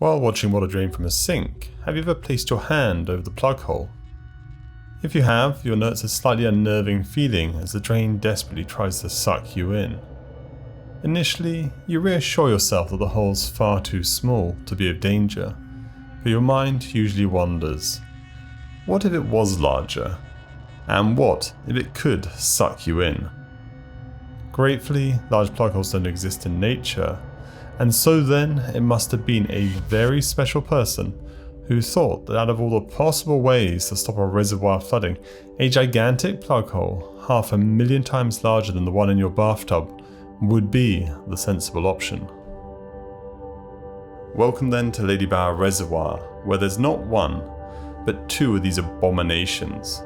While watching water drain from a sink, have you ever placed your hand over the plug hole? If you have, you'll notice a slightly unnerving feeling as the drain desperately tries to suck you in. Initially, you reassure yourself that the hole's far too small to be of danger, but your mind usually wanders. What if it was larger? And what if it could suck you in? Gratefully, large plug holes don't exist in nature, and so then it must have been a very special person who thought that out of all the possible ways to stop a reservoir flooding, a gigantic plug hole, 500,000 times larger than the one in your bathtub, would be the sensible option. Welcome then to Ladybower Reservoir, where there's not one, but two of these abominations.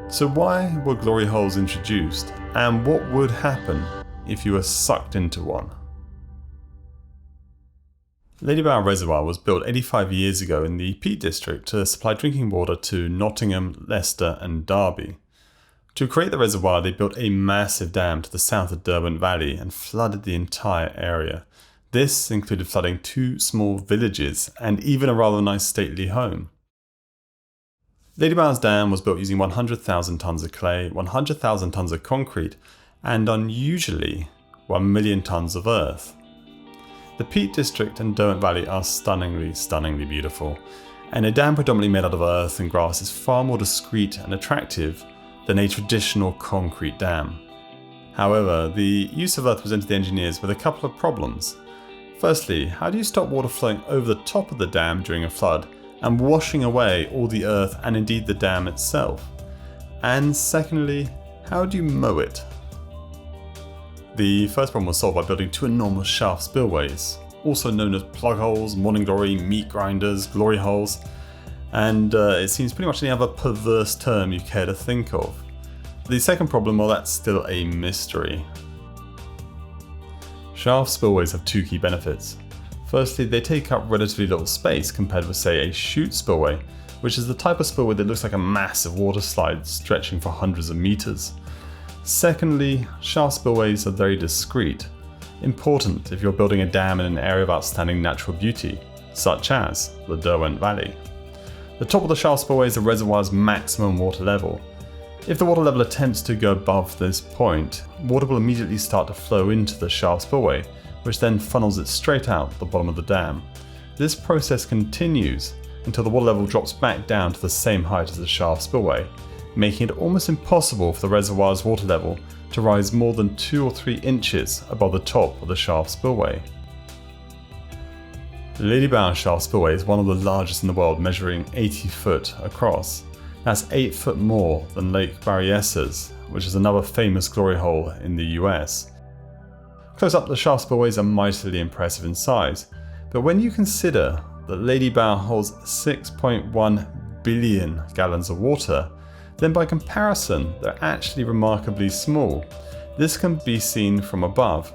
So why were glory holes introduced, and what would happen if you were sucked into one? Ladybower Reservoir was built 85 years ago in the Peak District to supply drinking water to Nottingham, Leicester and Derby. To create the reservoir, they built a massive dam to the south of Derwent Valley and flooded the entire area. This included flooding 2 small villages and even a rather nice stately home. Ladybower's dam was built using 100,000 tonnes of clay, 100,000 tonnes of concrete and unusually 1 million tonnes of earth. The Peak District and Derwent Valley are stunningly beautiful, and a dam predominantly made out of earth and grass is far more discreet and attractive than a traditional concrete dam. However, the use of earth presented the engineers with a couple of problems. Firstly, how do you stop water flowing over the top of the dam during a flood and washing away all the earth and indeed the dam itself? And secondly, how do you mow it? The first problem was solved by building 2 enormous shaft spillways, also known as plug holes, morning glory, meat grinders, glory holes, and it seems pretty much any other perverse term you care to think of. The second problem, well, that's still a mystery. Shaft spillways have 2 key benefits. Firstly, they take up relatively little space compared with, say, a chute spillway, which is the type of spillway that looks like a massive water slide stretching for hundreds of meters. Secondly, shaft spillways are very discreet, important if you're building a dam in an area of outstanding natural beauty, such as the Derwent Valley. The top of the shaft spillway is the reservoir's maximum water level. If the water level attempts to go above this point, water will immediately start to flow into the shaft spillway, which then funnels it straight out the bottom of the dam. This process continues until the water level drops back down to the same height as the shaft spillway, making it almost impossible for the reservoir's water level to rise more than 2 or 3 inches above the top of the shaft spillway. The Ladybower shaft spillway is one of the largest in the world, measuring 80 foot across. That's 8 foot more than Lake Berryessa's, which is another famous glory hole in the US. Close up, the shaft spillways are mightily impressive in size, but when you consider that Ladybower holds 6.1 billion gallons of water, then by comparison, they're actually remarkably small. This can be seen from above.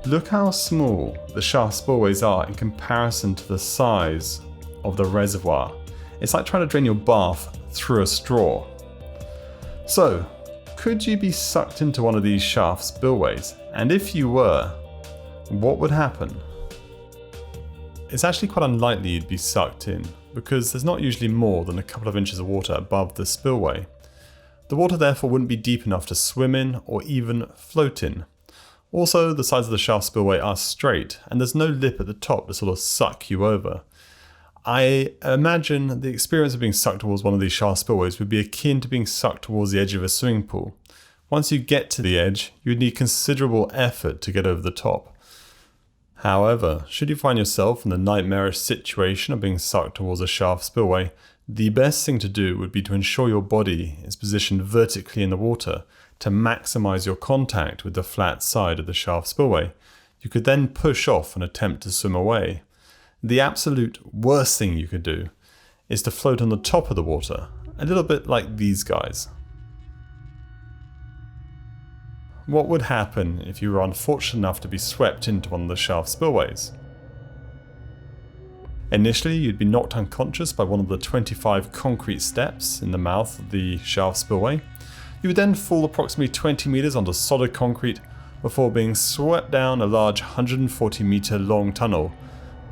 Look how small the shaft spillways are in comparison to the size of the reservoir. It's like trying to drain your bath through a straw. So, could you be sucked into one of these shaft spillways? And if you were, what would happen? It's actually quite unlikely you'd be sucked in, because there's not usually more than a couple of inches of water above the spillway. The water therefore wouldn't be deep enough to swim in or even float in. Also, the sides of the shaft spillway are straight and there's no lip at the top to sort of suck you over. I imagine the experience of being sucked towards one of these shaft spillways would be akin to being sucked towards the edge of a swimming pool. Once you get to the edge, you would need considerable effort to get over the top. However, should you find yourself in the nightmarish situation of being sucked towards a shaft spillway, the best thing to do would be to ensure your body is positioned vertically in the water to maximize your contact with the flat side of the shaft spillway. You could then push off and attempt to swim away. The absolute worst thing you could do is to float on the top of the water, a little bit like these guys. What would happen if you were unfortunate enough to be swept into one of the shaft spillways? Initially, you'd be knocked unconscious by one of the 25 concrete steps in the mouth of the shaft spillway. You would then fall approximately 20 meters onto solid concrete before being swept down a large 140 meter long tunnel,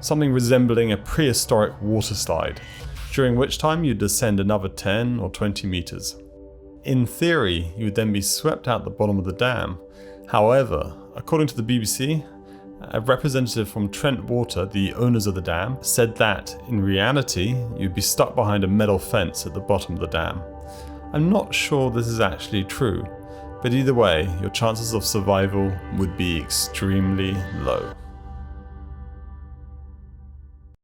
something resembling a prehistoric water slide, during which time you'd descend another 10 or 20 meters. In theory, you would then be swept out the bottom of the dam. However, according to the BBC, a representative from Trent Water, the owners of the dam, said that, in reality, you'd be stuck behind a metal fence at the bottom of the dam. I'm not sure this is actually true, but either way, your chances of survival would be extremely low.